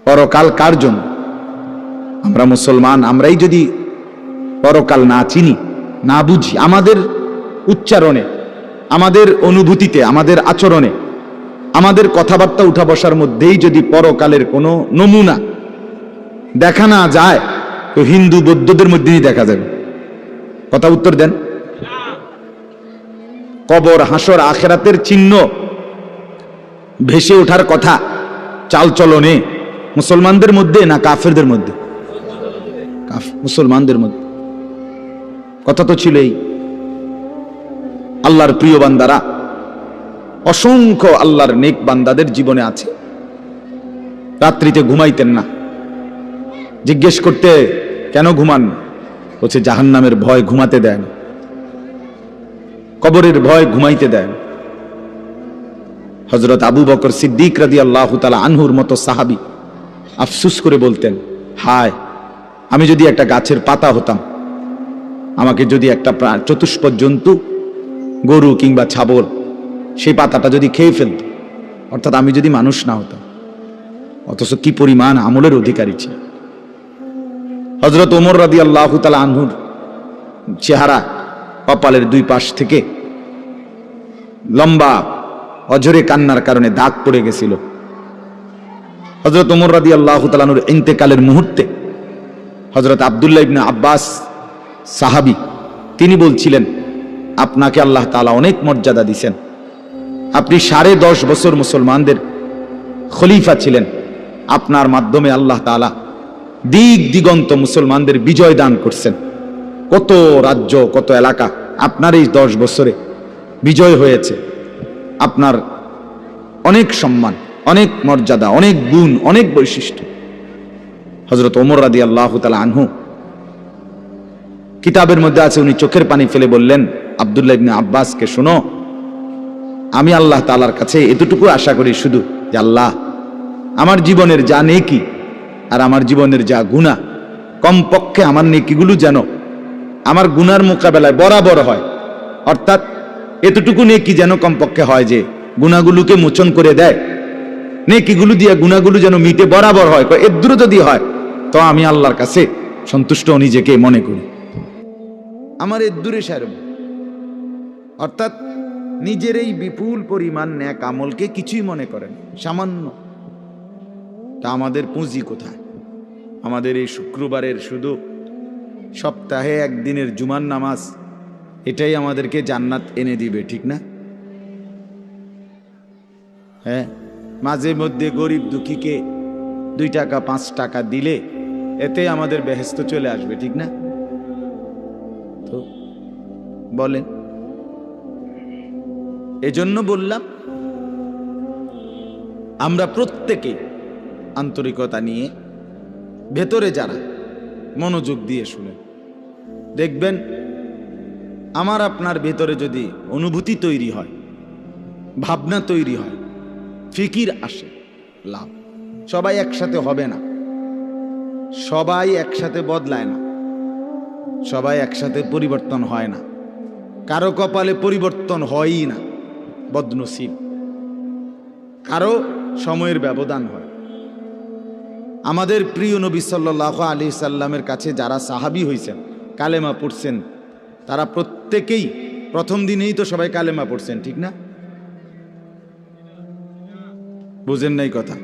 পরকাল কার জন্য? আমরা মুসলমান, আমরাই যদি পরকাল না চিনি, না বুঝি, আমাদের উচ্চারণে, আমাদের অনুভূতিতে, আমাদের আচরণে, আমাদের কথাবার্তা উঠা বসার মধ্যেই যদি পরকালের কোনো নমুনা দেখা না যায়, তো হিন্দু বৌদ্ধদের মধ্যেই দেখা যাবে। কথা উত্তর দেন। কবর, হাসর, আখেরাতের চিহ্ন ভেসে ওঠার কথা চালচলনে মুসলমানদের মধ্যে না কাফেরদের মধ্যে? মুসলমানদের মধ্যে। কথা তো ছিলই। আল্লাহর প্রিয় বান্দারা, অসংখ্য আল্লাহর নেক বান্দাদের জীবনে আছে রাত্রিতে ঘুমাইতেন না। জিজ্ঞেস করতে, কেন ঘুমান? বলছে জাহান্নামের ভয় ঘুমাতে দেয় না, কবরের ভয় ঘুমাইতে দেয় না। হযরত আবু বকর সিদ্দিক রাদিয়াল্লাহু তাআলা আনহুর মতো সাহাবী আফসোস করে বলতেন, হায়, আমি যদি একটা গাছের পাতা হতাম, আমাকে যদি একটা চতুষ্পদ জন্তু, গরু কিংবা ছাগল, সেই পাতাটা যদি খেয়ে ফেলত, অর্থাৎ আমি যদি মানুষ না হতাম। অথচ কি পরিমাণ আমলের অধিকারী ছিল। হযরত ওমর রাদিয়াল্লাহু তাআলা আনহুর চেহারা, কপালের দুই পাশ থেকে লম্বা অঝরে কান্নার কারণে দাগ পড়ে গেছিল। হযরত ওমর রাদিয়াল্লাহু তাআলা আনহুর ইন্তেকালের মুহূর্তে হযরত আব্দুল্লাহ ইবনে আব্বাস সাহাবী, তিনি বলছিলেন, আপনাকে আল্লাহ তাআলা অনেক মর্যাদা দিয়েছেন, আপনি 10.5 বছর মুসলমানদের খলিফা ছিলেন, আপনার মাধ্যমে আল্লাহ তাআলা দিক দিগন্ত মুসলমানদের বিজয় দান করছেন। কত রাজ্য, কত এলাকা আপনার এই 10 বছরে বিজয় হয়েছে। আপনার অনেক সম্মান, অনেক মর্যাদা, অনেক গুণ, অনেক বৈশিষ্ট্য। হযরত ওমর রাদিয়াল্লাহু তাআলা আনহু, কিতাবের মধ্যে আছে, উনি চোখের পানি ফেলে বললেন আব্দুল্লাহ ইবনে আব্বাসকে, শোনো, আমি আল্লাহ তাআলার কাছে এতটুকু আশা করি শুধু, যে আল্লাহ, আমার জীবনের যা নেকি আর আমার জীবনের যা গুনাহ, কমপক্ষে আমার নেকিগুলো যেন আমার গুনার মোকাবেলায় বরাবর হয়। অর্থাৎ এতটুকু নেকি যেন কমপক্ষে হয় যে গুনাহগুলোকে মোচন করে দেয়, নেকিগুলো দিয়ে গুনাহগুলো যেন মিটে বরাবর হয়। এদূর যদি হয় তো আমি আল্লাহর কাছে সন্তুষ্ট নিজেকে মনে করি। আমার এদূরে সারব, অর্থাৎ নিজের এই বিপুল পরিমাণ নেক আমলকে কিছুই মনে করেন, সামান্য। তা আমাদের পুঁজি কোথায়? আমাদের এই শুক্রবারের শুধু সপ্তাহে একদিনের জুমার নামাজ, এটাই আমাদেরকে জান্নাত এনে দিবে, ঠিক না? হ্যাঁ, মাঝে মধ্যে গরিব দুঃখীকে 2 টাকা 5 টাকা দিলে এতে আমাদের বেহেশত চলে আসবে, ঠিক না? তো বলেন। এজন্য বললাম, আমরা প্রত্যেকে আন্তরিকতা নিয়ে, ভেতরে যারা মনোযোগ দিয়ে শুনেন, দেখবেন আমার আপনার ভেতরে যদি অনুভূতি তৈরি হয়, ভাবনা তৈরি হয়, ফিকির আসে, লাভ। সবাই একসাথে হবে না, সবাই একসাথে বদলায় না, সবাই একসাথে পরিবর্তন হয় না, কারো কপালে পরিবর্তন হয়ই না, বদনসিব। কারো সময়ের ব্যবধান হয়। আমাদের প্রিয় নবী সাল্লাল্লাহু আলাইহি সাল্লামের কাছে যারা সাহাবী হয়েছেন, কালেমা পড়ছেন, তারা প্রত্যেকেই প্রথম দিনেই তো সবাই কালেমা পড়ছেন, ঠিক না? বুঝেন নাই কথা?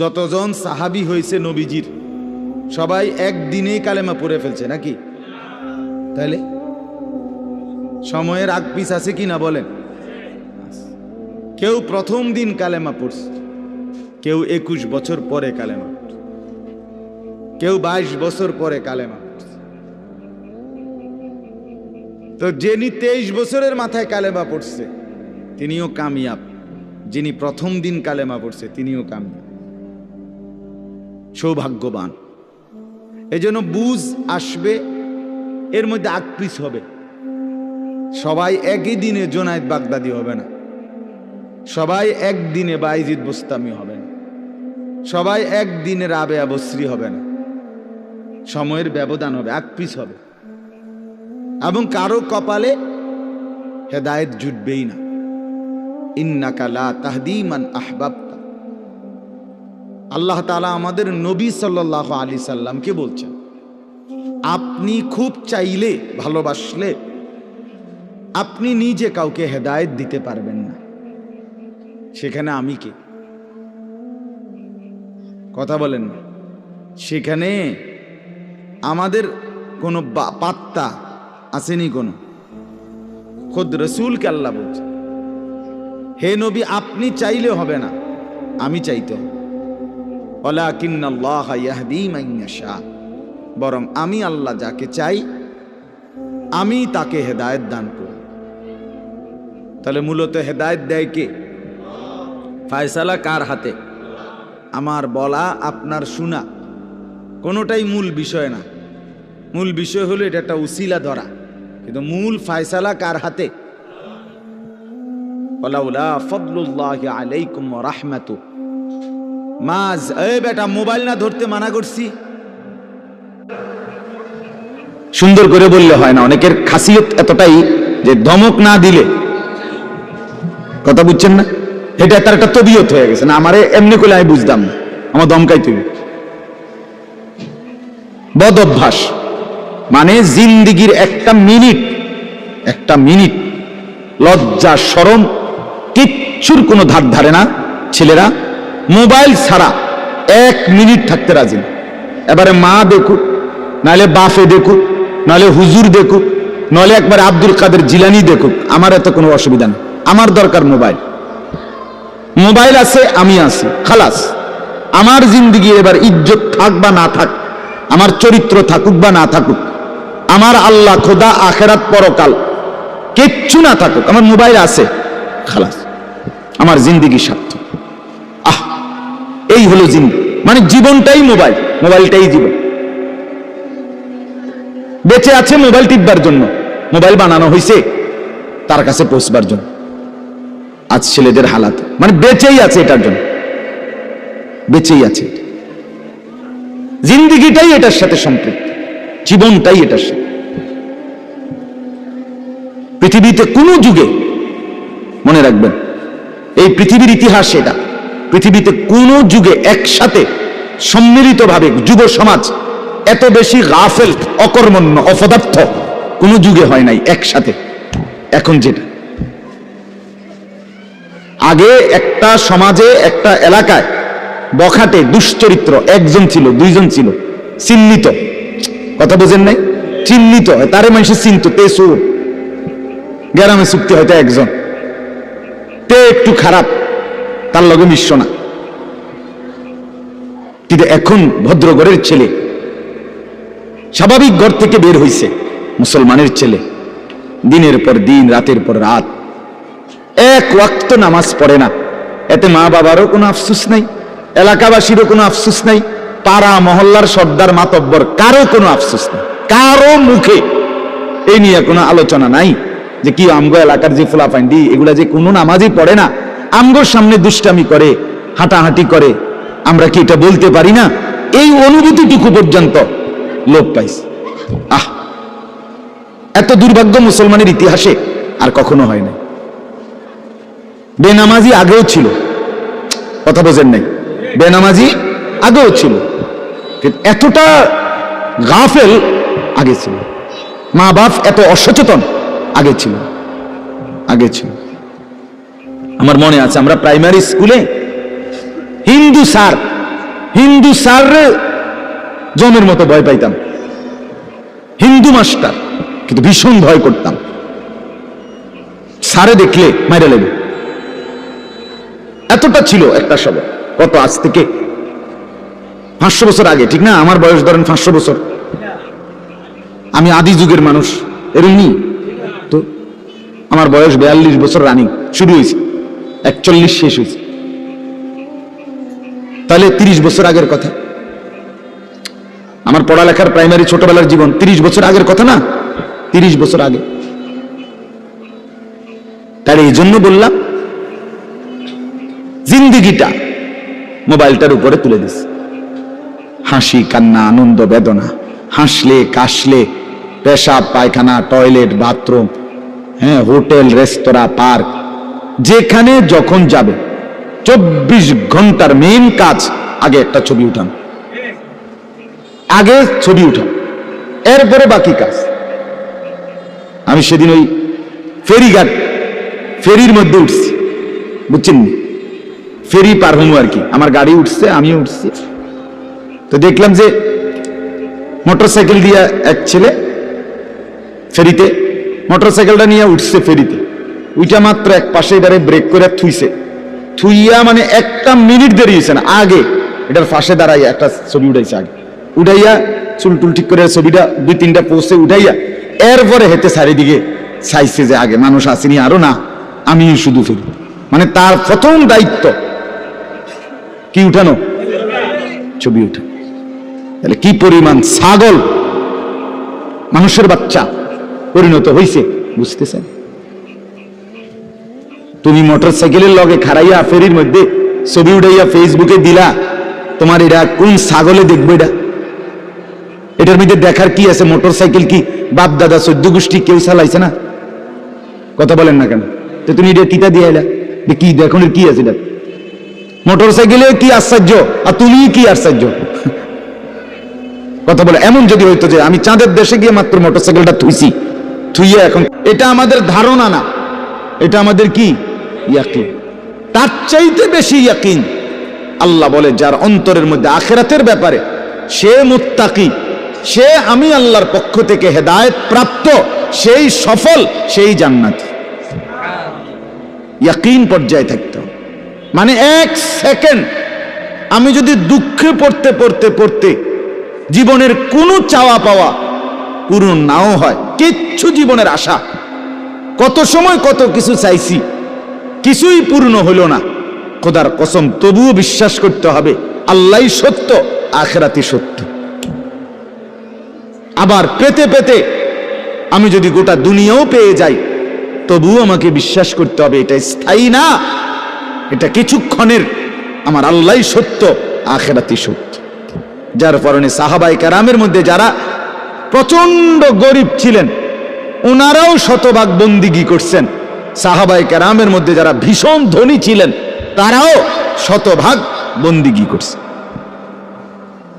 যতজন সাহাবী হয়েছে নবীজির, সবাই একদিনেই কালেমা পড়ে ফেলছে নাকি? তাহলে সময়ের আগ পিছ আছে কি না বলেন? কেউ প্রথম দিন কালেমা পড়ছে, কেউ 21 বছর পরে কালেমা পড়ছে, কেউ 22 বছর পরে কালেমা পড়ছে। তো যিনি 23 বছরের মাথায় কালেমা পড়ছে তিনিও কামিয়াব, যিনি প্রথম দিন কালেমা পড়ছে তিনিও কামিয়াব, সৌভাগ্যবান। এজন্য বুঝ আসবে, এর মধ্যে আকপিস হবে। সবাই একই দিনে জোনায়েদ বাগদাদি হবে না, সবাই একদিনে বাইজিদ বুস্তামি হবে না, সবাই একদিনে রাবেয়া বসরি হবে না। সময়ের ব্যবধান হবে, আকপিস হবে, এবং কারো কপালে হেদায়েত জুটবেই না। ইন্নাকা লা তাহদি মান আহবাবতা, আল্লাহ তাআলা আমাদের নবী সাল্লাল্লাহু আলাইহি সাল্লামকে বলছেন, আপনি খুব চাইলে, ভালোবাসলে আপনি নিজে কাউকে হেদায়েত দিতে পারবেন না, সেখানে আমি কে? কথা বলেন না। সেখানে আমাদের কোনো পাত্তা আসেনি কোনো। খুদ রসুলকে আল্লাহ বলছে, হে নবী আপনি চাইলে হবে না, আমি চাইতে হবে। ওয়ালাকিন্নাল্লাহ ইয়াহদি মান ইয়াশা, বরং আমি আল্লাহ যাকে চাই আমি তাকে হেদায়েত দান করি। তাহলে মূলত হেদায়েত দেয় কে? ফায়সালা কার হাতে? আমার বলা আপনার শোনা কোনোটাই মূল বিষয় না। মূল বিষয় হলো এটা একটা উসিলা ধরা, কিন্তু মূল ফায়সালা কার হাতে? ওয়ালাউলা ফাদলুল্লাহি আলাইকুম ওয়া রাহমাতু মাজ। এই বেটা মোবাইল না ধরতে মানা করছি। সুন্দর করে বললে হয় না, অনেকের খাসিয়ত এতটাই যে ধমক না দিলে, কথা বুঝছেন না, এটা তার একটা তবিয়ত হয়ে গেছে। না আমারে এমনি করলে আমি বুঝতাম না, আমার দমকাই তুমি বদ অভ্যাস। মানে জিন্দিগির একটা মিনিট লজ্জা শরম কিচ্ছুর কোনো ধার ধারে না ছেলেরা। মোবাইল ছাড়া 1 মিনিট থাকতে রাজি না। এবারে মা দেখুক, নাহলে বাফে দেখুক, নাহলে হুজুর দেখুক, নাহলে একবার আব্দুল কাদের জিলানি দেখুক, আমার এত কোনো অসুবিধা নেই। আমার দরকার মোবাইল আছে, আমি আছি, খালাস। আমার জিন্দিগি এবার ইজ্জত থাক বা না থাক, আমার চরিত্র থাকুক বা না থাকুক, আমার আল্লাহ খোদা আখেরাত পরকাল কিচ্ছু না থাকুক, আমার মোবাইল আছে, খালাস, আমার জিন্দিগি সার্থক। এই হলো জিন্দিগি, মানে জীবনটাই মোবাইলটাই জীবন। বেঁচে আছে মোবাইল টিপবার জন্য, মোবাইল বানানো হয়েছে তার কাছে পৌঁছবার জন্য। আজ ছেলেদের হালাত মানে বেঁচেই আছে এটার জন্য, বেঁচেই আছে। জিন্দিগিটাই এটার সাথে সম্পৃক্ত, জীবনটাই এটার সাথে। পৃথিবীতে কোন যুগে, মনে রাখবেন এই পৃথিবীর ইতিহাস এটা, পৃথিবীতে কোন যুগে একসাথে সম্মিলিতভাবে যুব সমাজ এত বেশি গাফেল, অকর্মণ্য, অপদার্থ কোন যুগে হয় নাই একসাথে। এখন যেটা আগে একটা সমাজে, একটা এলাকায় বখাটে দুশ্চরিত্র একজন ছিল, দুইজন ছিল, চিহ্নিত, কথা বোঝেন নাই, চিহ্নিত, তারে মানুষ চিনত, তে সুর, গ্রামে চুক্তি হয়তো একজন, তে একটু খারাপ, তার লগে মিশ্র না। কিন্তু এখন ভদ্রগড়ের ছেলে, স্বাভাবিক ঘর থেকে বের হইছে, মুসলমানের ছেলে, দিনের পর দিন, রাতের পর রাত এক ওয়াক্ত নামাজ পড়ে না। এতে মা বাবারও কোনো আফসোস নাই, এলাকাবাসীরও কোনো আফসোস নাই, পাড়া মহল্লার সর্দার মাতব্বর কারো কোনো আফসোস নাই, কারো মুখে এই নিয়ে কোনো আলোচনা নাই যে কি আমগো এলাকার যে ফুলাফান্ডি এগুলা যে কোনো নামাজই পড়ে না, আমগোর সামনে দুষ্টামি করে, হাঁটাহাঁটি করে, আমরা কি এটা বলতে পারি না? এই অনুভূতিটুকু পর্যন্ত লোপ পাইছে। এত দুর্ভাগ্য মুসলমানের ইতিহাসে আর কখনো হয় নাই। বেনামাজি আগেও ছিল, কথা বোঝেন নাই, বেনামাজি আগেও ছিল, এতটা গাফেল আগে ছিল, মা বাপ এত অসচেতন আগে ছিল। আমার মনে আছে আমরা প্রাইমারি স্কুলে হিন্দু স্যার জমের মতো ভয় পাইতাম, হিন্দু মাস্টার, কিন্তু ভীষণ ভয় করতাম। স্যারে দেখলে মাইরা লেগে, এতটা ছিল একটা সময়। কত আজ থেকে 500 বছর আগে, ঠিক না? আমার বয়স ধরেন 500 বছর, আমি আদি যুগের মানুষ, এরকমই তো। আমার বয়স 42 বছর রানিং, শুরু হয়েছে 41 শেষ হয়েছে, তাহলে 30 বছর আগের কথা। আমার পড়ালেখার প্রাইমারি ছোটবেলার জীবন 30 বছর আগের কথা না, 30 বছর আগে। তাহলে এই জন্য বললাম জিন্দিগিটা মোবাইলটার উপরে তুলে দিস। হাসি কান্না আনন্দ বেদনা, হাসলে কাশলে, পেশাব পায়খানা টয়লেট বাথরুম, হ্যাঁ, হোটেল রেস্তোরাঁ পার্ক, যেখানে যখন যাবে 24 ঘন্টার মেইন কাজ আগে একটা ছবি উঠান, আগে ছবি উঠান, এরপরে বাকি কাজ। আমি সেদিন ওই ফেরিঘাট, ফেরির মধ্যে উঠছি, বুঝছেন, ফেরি পার হমু আর কি, আমার গাড়ি উঠছে, আমিও উঠছি। তো দেখলাম যে মোটরসাইকেল দিয়ে এক ছেলে ফেরিতে, মোটরসাইকেলটা নিয়ে উঠছে ফেরিতে, উইটা মাত্র এক পাশে এবারে ব্রেক করে থুইছে, থুইয়া মানে একটা মিনিট দেরি হয়েছে না, আগে এটার পাশে দাঁড়াইয়া একটা ছবি উঠাইছে, আগে উঠাইয়া চুল টুল ঠিক করে ছবিটা 2-3টা পোস্টে উঠাইয়া এরপরে হেঁটে চারিদিকে চাইছে যে আগে মানুষ আসেনি আরো, না আমি শুধু ফেরি। মানে তার প্রথম দায়িত্ব কি উঠানো, ছবি উঠা। তাহলে কি পরিমাণ ছাগল মানুষের বাচ্চা পরিণত হইছে, বুঝতেছেন? তুমি মোটরসাইকেলের লগে খাড়াইয়া ফেরির মধ্যে ছবি উঠাইয়া ফেসবুকে দিলা, তোমার এটা কোন ছাগলে দেখবে? এটার মধ্যে দেখার কি আছে? মোটরসাইকেল কি বাপ দাদা 14 গোষ্ঠী কেউ চালাইছে না? কথা বলেন না কেন? তো তুমি এটা কিতা দিয়ে আইলা, কি দেখুন কি আছে এটা? মোটরসাইকেলে কি আশ্চর্য আর তুমি কি আশ্চর্য? কথা বলে এমন যদি হইতো যে আমি চাঁদের দেশে গিয়ে মাত্র মোটরসাইকেলটা থুইছি, থুইয়া এখন, এটা আমাদের ধারণা না, এটা আমাদের কি ইয়াকিন। তার চাইতে বেশি ইয়াকিন আল্লাহ বলে যার অন্তরের মধ্যে আখিরাতের ব্যাপারে, সে মুত্তাকি, সে আমি আল্লাহর পক্ষ থেকে হেদায়েত প্রাপ্ত, সেই সফল, সেই জান্নাতি। ইয়াকিন পর্যায়ে থাকতে হবে। মানে এক সেকেন্ড আমি যদি দুঃখে পড়তে পড়তে পড়তে জীবনের কোনো চাওয়া পাওয়া পূরণ নাও হয়, কিচ্ছু জীবনের আশা, কত সময় কত কিছু চাইছি, কিছুই পূর্ণ হইল না, খোদার কসম তবুও বিশ্বাস করতে হবে আল্লাহই সত্য, আখিরাতই সত্য। আবার পেতে পেতে আমি যদি গোটা দুনিয়াও পেয়ে যাই, তবুও আমাকে বিশ্বাস করতে হবে এটা স্থায়ী না, এটা কিছুক্ষণের, আমার আল্লাহই সত্য, আখিরাতই সত্য। যার কারণে সাহাবায়ে কেরামের মধ্যে যারা প্রচন্ড গরিব ছিলেন, ওনারাও শতভাগ বন্দিগি করছেন। সাহাবায়ে কেরামের মধ্যে যারা ভীষণ ধনী ছিলেন, তারাও শতভাগ বন্দিগি করছে।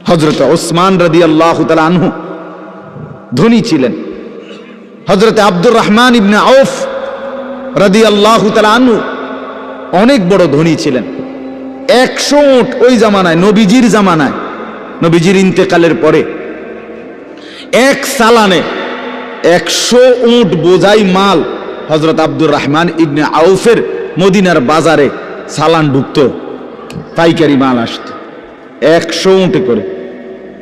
হযরত ওসমান রাদিয়াল্লাহু তাআলা আনহু ধনী ছিলেন। হযরত আব্দুর রহমান ইবনে আউফ রাদিয়াল্লাহু তাআলা আনহু অনেক বড় ধনী ছিলেন। 100 উট ওই জামানায়, নবীজির জামানায়, নবীজির ইন্তেকালের পরে এক সালানে 100 উট বোঝাই মাল হযরত আব্দুর রহমান ইবনে আউফের মদিনার বাজারে সালান ঢুকতো, পাইকারি মাল আসতো 100 উটে করে।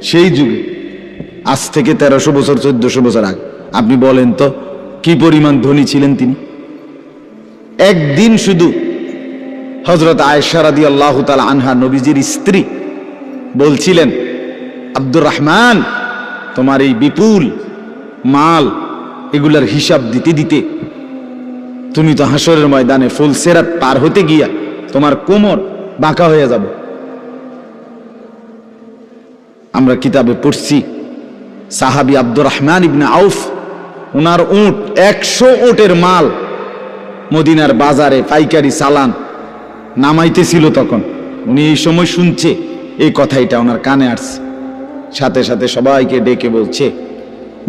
সেই যুগে, আজ থেকে 1300 বছর 1400 বছর আগে, আপনি বলেন তো কি পরিমাণ ধনী ছিলেন তিনি। একদিন শুধু হযরত আয়েশা রাদিয়াল্লাহু তাআলা আনহা, নবীজির স্ত্রী, বলছিলেন, আব্দুর রহমান, তোমার এই বিপুল মাল, এগুলার হিসাব দিতে দিতে তুমি তো হাসরের ময়দানে ফুলসিরাত পার হতে গিয়া তোমার কোমর বাঁকা হয়ে যাবে। আমরা কিতাবে পড়ছি সাহাবী আব্দুর রহমান ইবনে আউফ, ওনার উট 100 উটের মাল মদিনার বাজারে পাইকারি চালান নামাইতেছিল। তখন উনি এই সময় শুনছে এই কথাইটা, ওনার কানে আসছে। সাথে সাথে সবাইকে ডেকে বলছে,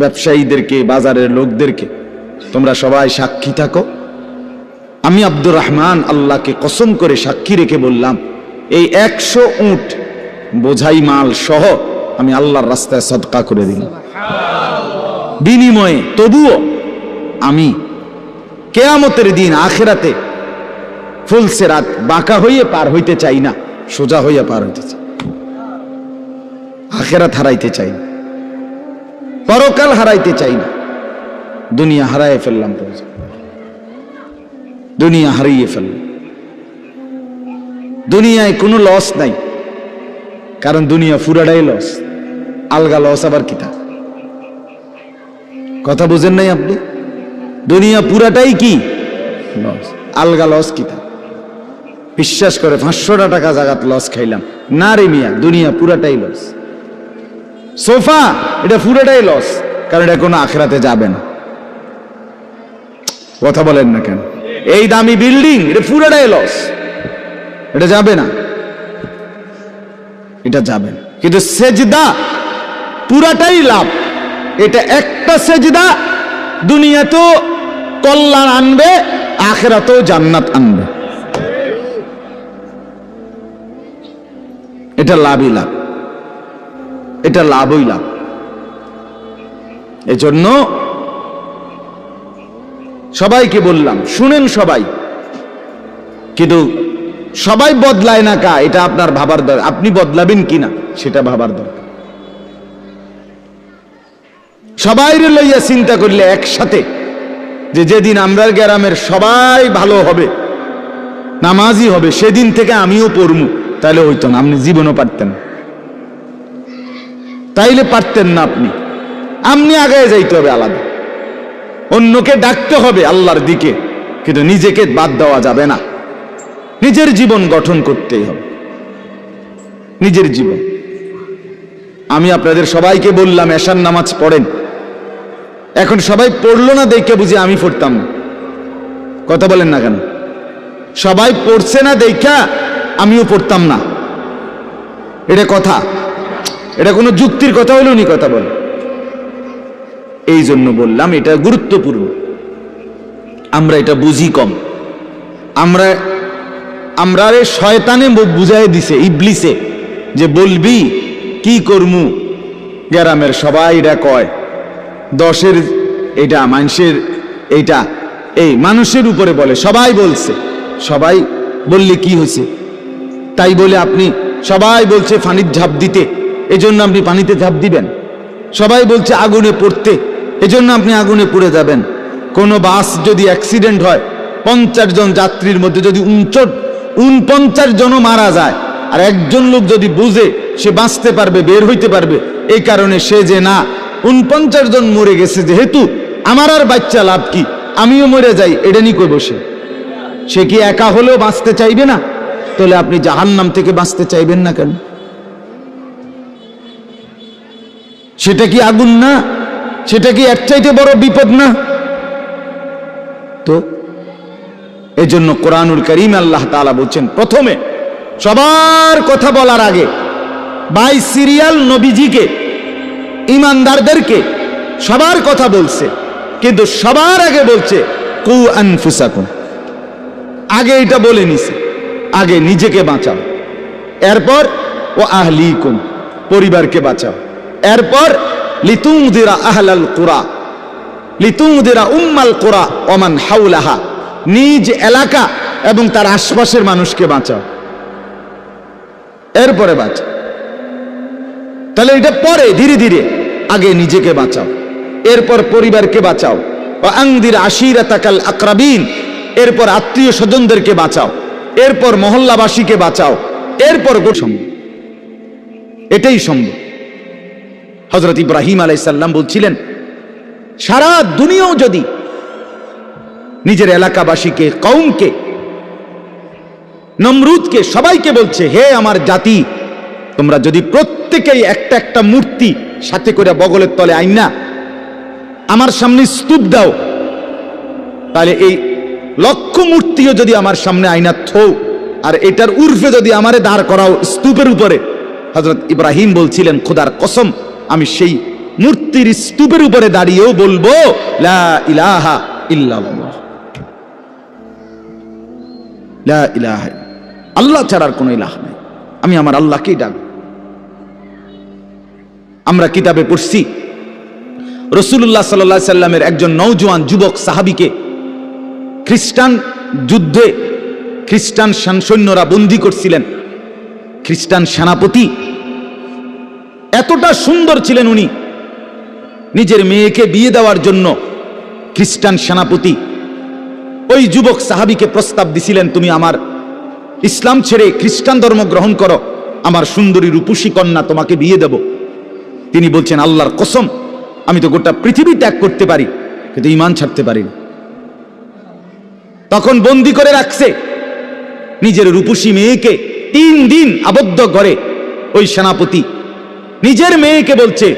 ব্যবসায়ীদেরকে, বাজারের লোকদেরকে, তোমরা সবাই সাক্ষী থাকো, আমি আব্দুর রহমান আল্লাহকে কসম করে সাক্ষী রেখে বললাম, এই 100 উট বোঝাই মাল সহ আমি আল্লাহর রাস্তায় সদকা করে দিলাম। বিনিময়ে তবুও আমি কিয়ামতের দিন আখিরাতে ফুলসিরাত বাঁকা হইয়ে পার হইতে চাই না, সোজা হইয়া পার হইতে চাই। আখিরাত হারাইতে চাই না, পরকাল হারাইতে চাই না। দুনিয়া হারাইয়ে ফেললাম, দুনিয়া হারিয়ে ফেললাম। দুনিয়ায় কোনো লস নাই, কারণ দুনিয়া পুরাটাই লস। আলগা লস আবার কিতা? কথা বুঝেন নাই আপনি? দুনিয়া পুরাটাই কি লস, আলগা লস কিতা? বিশ্বাস করে 500 টাকা জাগাত লস খাইলাম না রে মিয়া, দুনিয়া পুরাটাই লস। সোফা এটা পুরাটাই লস, কারণ এটা কোনো আখিরাতে যাবে না। কথা বলেন না কেন? এই দামি বিল্ডিং এটা পুরাটাই লস, এটা যাবে না। এটা যাবেন, কিন্তু সেজদা পুরাটাই লাভ। এটা একটা সেজদা দুনিয়াতেও কল্যাণ আনবে, আখিরাতেও জান্নাত আনবে। এটা লাভই লাভ, এটা লাভই লাভ। এজন্য সবাইকে বললাম, শুনেন সবাই, কিন্তু সবাই বদলায় না কা, এটা আপনার ভাবার দরকার। আপনি বদলাবেন কিনা সেটা ভাবার দরকার। সবাই লইয়া চিন্তা করলে একসাথে, যে যেদিন আমরা গ্রামের সবাই ভালো হবে, নামাজি হবে, সেদিন থেকে আমিও পড়মু, তাহলে হইতো না। আপনি জীবনও পারতেন, তাইলে পারতেন না। আপনি আগায় যাইতে হবে আলাদা, অন্যকে ডাকতে হবে আল্লাহর দিকে, কিন্তু নিজেকে বাদ দেওয়া যাবে না। নিজের জীবন গঠন করতেই হবে, নিজের জীবন। আমি আপনাদের সবাইকে বললাম এশার নামাজ পড়েন। এখন সবাই পড়লো না দেখে বুঝি আমি পড়তাম না। কথা বলেন না কেন? সবাই পড়ছে না দেখা আমিও পড়তাম না, এটা কথা? এটা কোনো যুক্তির কথা হলো নি? কথা বল। এই জন্য বললাম এটা গুরুত্বপূর্ণ। আমরা এটা বুঝি কম। আমরা শয়তানে বুঝাই দিছে, ইবলিসে, যে বলবি কি করমু, গ্রামের সবাই এটা কয়, 10-এর এটা মানুষের, এইটা এই মানুষের উপরে বলে, সবাই বলছে। সবাই বললে কি হয়েছে? তাই বলে আপনি, সবাই বলছে পানির ঝাঁপ দিতে, এজন্য আপনি পানিতে ঝাঁপ দিবেন। সবাই বলছে আগুনে পড়তে, এজন্য আপনি আগুনে পড়ে যাবেন। কোনো বাস যদি অ্যাক্সিডেন্ট হয়, 50 জন যাত্রীর মধ্যে যদি 49 জনও মারা যায়, আর একজন লোক যদি বুঝে সে বাঁচতে পারবে, বের হইতে পারবে, এই কারণে সে যে না 49 জন মরে গেছে, যেহেতু আমার আর বাচ্চা লাভ কি, আমিও মরে যাই, এটা নিয়ে কই বসে, সে কি একা হলেও বাঁচতে চাইবে না? তাহলে আপনি জাহান্নাম থেকে বাঁচতে চাইবেন না কেন? সেটা কি আগুন না? সেটা কি এর চাইতে বড় বিপদ না? তো এজন্য কোরআনুল কারীম আল্লাহ তাআলা বলছেন, প্রথমে সবার কথা বলার আগে বাই সিরিয়াল নবীজিকে, ইমানদারদেরকে সবার কথা বলছে, কিন্তু সবার আগে বলছে কু আনফুসাকুম। আগে এটা বলে নিছে, আগে নিজেকে বাঁচাও, এরপর ও আহলিকুম, পরিবারকে বাঁচাও, এরপর লিতুনদিরা আহলাল কুরা, লিতুনদিরা উম্মাল কুরা ওমান হাওলাহা, নিজ এলাকা এবং তার আশপাশের মানুষকে বাঁচাও, এরপরে বাঁচাও। তাহলে এটা পরে ধীরে ধীরে, আগে নিজেকে বাঁচাও, এরপর পরিবারকে বাঁচাও। ওয়া আনদির আশিরাতাকাল আকরাবিন, এরপর আত্মীয় স্বজনদেরকে বাঁচাও, এরপর মহল্লাবাসীকে বাঁচাও, এরপর সম্ভব। এটাই সম্ভব। হযরত ইব্রাহিম আলাইহিস সালাম বলছিলেন, সারা দুনিয়াও যদি নিজের এলাকাবাসীকে, কওমকে, নমরুদকে, সবাইকে বলছে, হে আমার জাতি, তোমরা যদি প্রত্যেকেই একটা একটা মূর্তি সাথে করে বগলের তলে আইনা আমার সামনে স্তূপ দাও, তাহলে এই লক্ষ মূর্তিও যদি আমার সামনে আইনা থো, আর এটার উর্ফে যদি আমারে দাঁড় করাও স্তূপের উপরে, হযরত ইব্রাহিম বলছিলেন, খোদার কসম, আমি সেই মূর্তির স্তূপের উপরে দাঁড়িয়েও বলবো লা ইলাহা ইল্লাল্লাহ, লা ইলাহা, আল্লাহ ছাড়ার কোনো ইলাহ নাই, আমি আমার আল্লাহকেই ডাকব। আমরা কিতাবে পড়ছি, রাসূলুল্লাহ সাল্লাল্লাহু আলাইহি সাল্লামের একজন নওজোয়ান যুবক সাহাবীকে খ্রিস্টান যুদ্ধে খ্রিস্টান সৈন্যরা বন্দী করছিলেন। খ্রিস্টান সেনাপতি এতটা সুন্দর ছিলেন, উনি নিজের মেয়েকে বিয়ে দেওয়ার জন্য খ্রিস্টান সেনাপতি ওই যুবক সাহাবীকে প্রস্তাব দিছিলেন, তুমি আমার ইসলাম ছেড়ে খ্রিস্টান ধর্ম গ্রহণ করো, আমার সুন্দরী রূপসী কন্যা তোমাকে বিয়ে দেব। তিনি বলছেন, আল্লাহর কসম, আমি তো গোটা পৃথিবী ত্যাগ করতে পারি, কিন্তু ঈমান ছাড়তে পারি না। তখন বন্দী করে রাখছে নিজের রূপসী মেয়েকে, 3 দিন আবদ্ধ করে। ওই সেনাপতি নিজের মেয়েকে বলছে,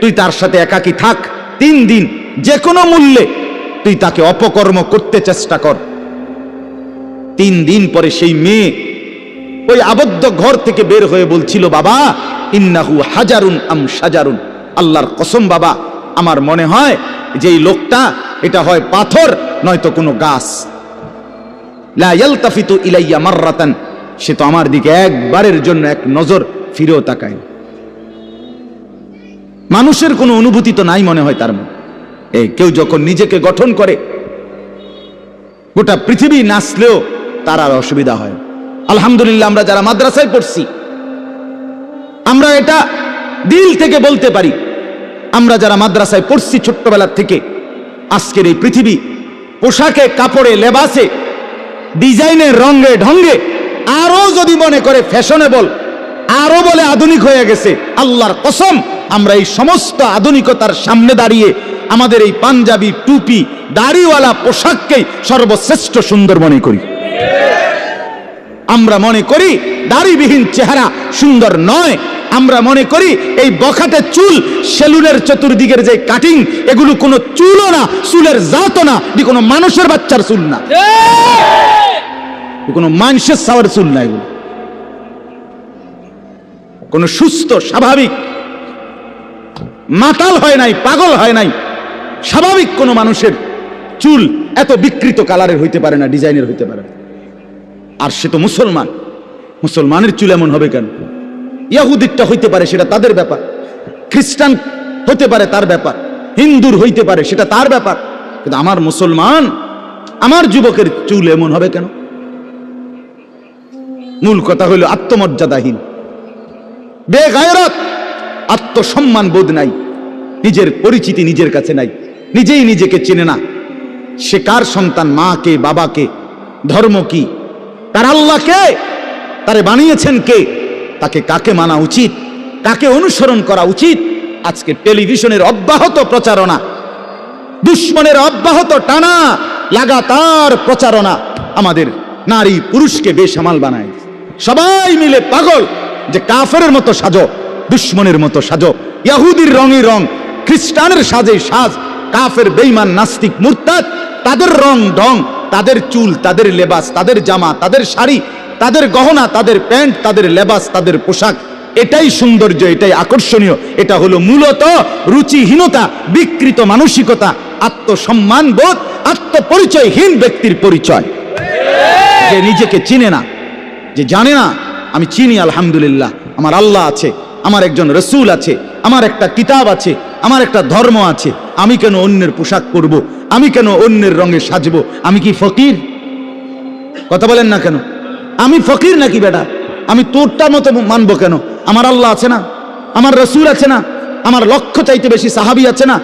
তুই তার সাথে একাকী থাক 3 দিন, যে কোনো মূল্যে তুই তাকে অপকর্ম করতে চেষ্টা কর। 3 দিন পরে সেই মেয়ে ওই আবদ্ধ ঘর থেকে বের হয়ে বলছিল, বাবা ইন্নাহু হাজারুন আম শাজারুন, আল্লাহর কসম বাবা আমার মনে হয় যে এই লোকটা এটা হয় পাথর নয়তো কোনো গাছ। লা ইয়ালতাফিতু ইলাইয়া মাররাতান, সে তো আমার দিকে একবারের জন্য এক নজর ফিরেও তাকায়। মানুষের কোনো অনুভূতি তো নাই মনে হয় তার মনে। কেউ যখন নিজেকে গঠন করে গোটা পৃথিবী নাচলেও তার আর অসুবিধা হয়। আলহামদুলিল্লাহ আমরা যারা মাদ্রাসায় পড়ছি আমরা এটা দিল থেকে বলতে পারি, আমরা যারা মাদ্রাসায় পড়ছি ছোট্টবেলার থেকে, আজকের এই পৃথিবী পোশাকে কাপড়ে লেবাসে ডিজাইনে রঙে ঢঙ্গে আরো যদি মনে করে ফ্যাশনেবল, আরো বলে আধুনিক হয়ে গেছে, আল্লাহর কসম আমরা এই সমস্ত আধুনিকতার সামনে দাঁড়িয়ে আমাদের এই পাঞ্জাবি টুপি দাড়িওয়ালা পোশাককেই সর্বশ্রেষ্ঠ সুন্দর মনে করি। আমরা মনে করি দাড়িবিহীন চেহারা সুন্দর নয়, আমরা মনে করি এই বখাটে চুল, সেলুনের চতুর্দিকের যে কাটিং, এগুলো কোনো চুলও না, চুলের জাতও না, কোনো মানুষের বাচ্চার চুল না, কোনো মানুষের সাওয়ার চুল না, এগুলো কোনো সুস্থ স্বাভাবিক মাতাল হয় নাই, পাগল হয় নাই, স্বাভাবিক কোন মানুষের চুল এত বিকৃত কালারের হইতে পারে না, ডিজাইনের হইতে পারে না। আর সে তো মুসলমান, মুসলমানের চুল এমন হবে কেন? ইহুদিরটা হইতে পারে, সেটা তাদের ব্যাপার, খ্রিস্টান হতে পারে তার ব্যাপার, হিন্দুর হইতে পারে সেটা তার ব্যাপার, কিন্তু আমার মুসলমান, আমার যুবকের চুল এমন হবে কেন? মূল কথা হইল আত্মমর্যাদাহীন, বেগায়রত, আত্মসম্মান বোধ নাই, নিজের পরিচিতি নিজের কাছে নাই, নিজেই নিজেকে চেনে না। সে কার সন্তান, মা কে, বাবা কে, ধর্ম কি, তার আল্লাহ কে, তারে বানিয়েছেন কে, তাকে কাকে মানা উচিত, কাকে অনুসরণ করা উচিত। আজকে টেলিভিশনের অব্যাহত প্রচারণা, দুশ্মনের অব্যাহত টানা লাগাতার প্রচারণা আমাদের নারী পুরুষকে বেসামাল বানায়। সবাই মিলে পাগল যে কাফেরের মতো সাজো, দুশ্মনের মতো সাজো, ইহুদির রঙই রং, খ্রিস্টানের সাজে সাজ, কাফের বেঈমান নাস্তিক মুরতাদ তাদের রং ঢং, তাদের চুল, তাদের লেবাস, তাদের জামা, তাদের শাড়ি, তাদের গহনা, তাদের প্যান্ট, তাদের লেবাস, তাদের পোশাক, এটাই সৌন্দর্য, এটাই আকর্ষণীয়। এটা হলো মূলত রুচিহীনতা, বিকৃত মানসিকতা, আত্মসম্মান বোধ, আত্মপরিচয়হীন ব্যক্তির পরিচয়। যে নিজেকে চিনে না, যে জানে না আমি চিনি আলহামদুলিল্লাহ, আমার আল্লাহ আছে, আমার একজন রসুল আছে, আমার একটা কিতাব আছে, আমার একটা ধর্ম আছে, আমি কেন অন্যের পোশাক পরব, আমি কেন অন্যের রঙে সাজবো? আমি কি ফকির? কথা বলেন না কেন? আমি ফকির নাকি বেটা? আমি তোরটার মতো মানবো কেন? আমার আল্লাহ আছে না, আমার রসুল আছে না, আমার লক্ষ চাইতে বেশি সাহাবী আছে না,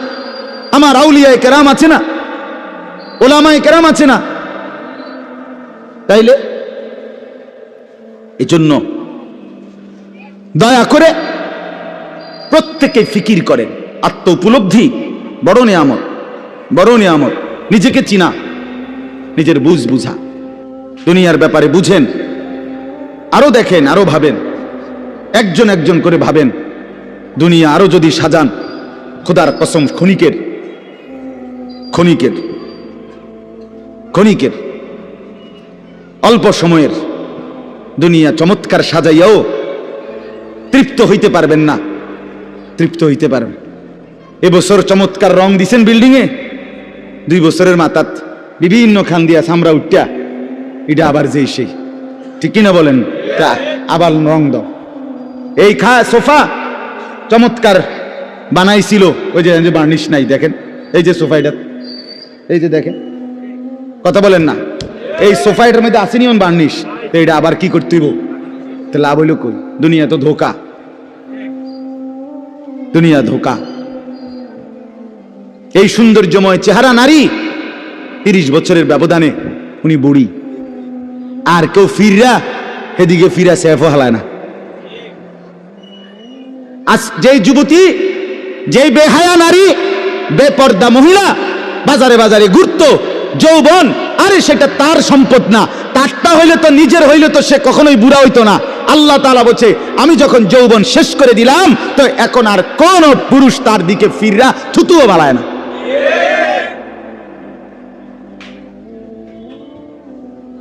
আমার আউলিয়ায়ে কেরাম আছে না, ওলামায়ে কেরাম আছে না। তাইলে এজন্য দয়া করে প্রত্যেকে ফিকির করেন, আত্ম উপলব্ধি বড় নিয়ামত, বড় নিয়ামত। নিজেকে চিনা, নিজের বুঝ বুঝা, দুনিয়ার ব্যাপারে বুঝেন, আরো দেখেন, আরো ভাবেন, একজন একজন করে ভাবেন। দুনিয়া আরো যদি সাজান, খোদার কসম ক্ষণিকের ক্ষণিকের ক্ষণিকের অল্প সময়ের দুনিয়া চমৎকার সাজাইয়াও তৃপ্ত হইতে পারবেন না, তৃপ্ত হইতে পারবেন। এবছর চমৎকার রং দিছেন বিল্ডিং এ, 2 বছরের মাথাত বিভিন্ন খান দিয়া সামরা উঠা, এটা আবার যেই সেই, ঠিক কিনা বলেন? তা আবার রং দাও। এই সোফা চমৎকার বানাইছিল, ওই যে বার্নিশ নাই, দেখেন এই যে সোফাইটা, এই যে দেখেন, কথা বলেন না, এই সোফাইটার মধ্যে আসেনি অন বার্নিশ, এইটা আবার কি করতে হইব? তো লাভ হইল কই? দুনিয়া তো ধোকা, দুনিয়া ধোকা। এই সৌন্দর্যময় চেহারা নারী 30 বছরের ব্যবধানে উনি বুড়ি, আর কেউ ফিররা এদিকে ফিরা সেফ হালায় না। আজ যেই যুবতী, যেই বেহায়া নারী, বেপর্দা মহিলা বাজারে বাজারে ঘুরতো, যৌবন, আরে সেটা তার সম্পদ না, তারটা হইলে তো, নিজের হইলে তো সে কখনোই বুড়া হইতো না। আল্লাহ তাআলা বলছে, আমি যখন যৌবন শেষ করে দিলাম, তো এখন আর কোন পুরুষ তার দিকে ফিররা থুতুও বালায় না,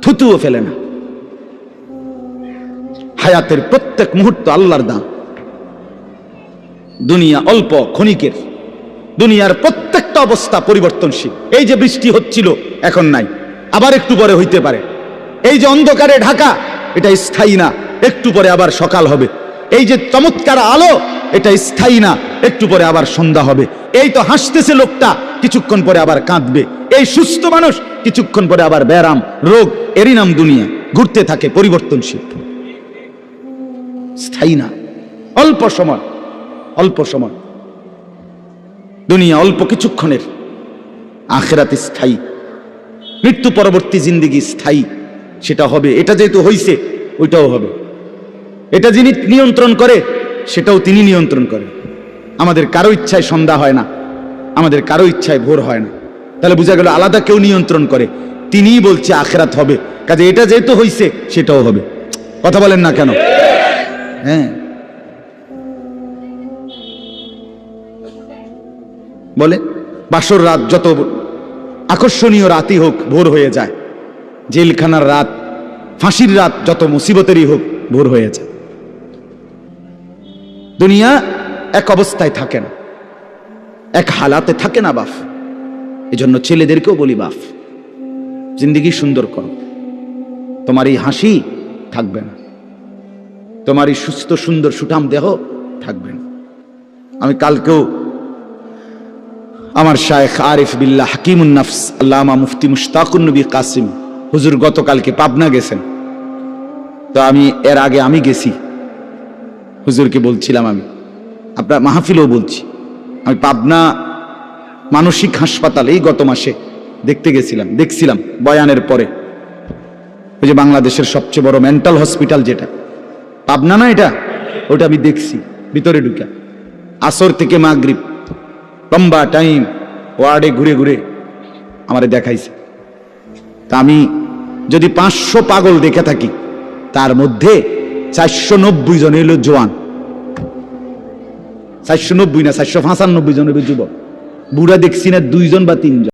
থুতুও ফেলে না। হায়াতের প্রত্যেক মুহূর্ত আল্লাহর দান। দুনিয়া অল্প ক্ষণিকের, দুনিয়ার প্রত্যেকটা অবস্থা পরিবর্তনশীল। এই যে বৃষ্টি হচ্ছিল এখন নাই, আবার একটু পরে হইতে পারে। এই যে অন্ধকারে ঢাকা, এটা স্থায়ী না, একটু পরে আবার সকাল হবে। এই যে চমৎকার আলো, এটা স্থায়ী না, একটু পরে আবার সন্ধ্যা হবে। এই তো হাসতেছে লোকটা, কিছুক্ষণ পরে আবার কাঁদবে। এই সুস্থ মানুষ, কিছুক্ষণ পরে আবার ব্যারাম, রোগ। এরই নাম দুনিয়া, ঘুরতে থাকে, পরিবর্তনশীল, স্থায়ী না। অল্প সময়, অল্প সময় দুনিয়া, অল্প কিছুক্ষণের। আখিরাত স্থায়ী, মৃত্যু পরবর্তী জিন্দেগি স্থায়ী, সেটা হবে। এটা যেহেতু হইছে, ওইটাও হবে। এটা যিনি নিয়ন্ত্রণ করে, সেটাও তিনি নিয়ন্ত্রণ করেন। আমাদের কারো ইচ্ছায় সন্ধ্যা হয় না, আমাদের কারো ইচ্ছায় ভোর হয় না। তাহলে বোঝা গেল আলাদা কেউ নিয়ন্ত্রণ করে, তিনিই বলছে আখিরাত হবে। কাজে এটা যেহেতু হইছে, সেটাও হবে। কথা বলেন না কেন? হ্যাঁ, বলে বাসর রাত যত আকর্ষণীয় রাতই হোক, ভোর হয়ে যায়। জেলখানার রাত, ফাঁসির রাত যত মুসিবতেরই হোক, ভোর হয়ে যায়। দুনিয়া এক অবস্থায় থাকে না, এক হালাতে থাকে না বাপ। এজন্য ছেলেদেরকেও বলি, বাপ জিন্দেগি সুন্দর করো। তোমার এই হাসি থাকবে না, তোমার এই সুস্থ সুন্দর সুঠাম দেহ থাকবে না। আমি কালকেও আমার শায়েখ আরিফ বিল্লাহ হাকিমুন নাফস আল্লামা মুফতি মুশতাকুন নবী কাসিম হুজুর গতকালকে পাবনা গেছেন। তো আমি এর আগে আমি গেছি, হুজুরকে বলছিলাম, আমি আপনার মাহফিলেও বলছি, আমি পাবনা মানসিক হাসপাতাল এই গত মাসে দেখতে গেছিলাম। দেখছিলাম বয়ানের পরে, ওই যে বাংলাদেশের সবচেয়ে বড় মেন্টাল হসপিটাল যেটা পাবনা না, এটা ওটা আমি দেখছি ভিতরে ঢুকা। আসর থেকে মাগরিব লম্বা টাইম ওয়ার্ডে ঘুরে ঘুরে আমারে দেখাইছে। তা আমি যদি 500 পাগল দেখে থাকি, তার মধ্যে 490 জন হইল জোয়ান। 490 না, 495 জন হইল যুবক। বুড়া দেখছি না 2 জন বা 3 জন।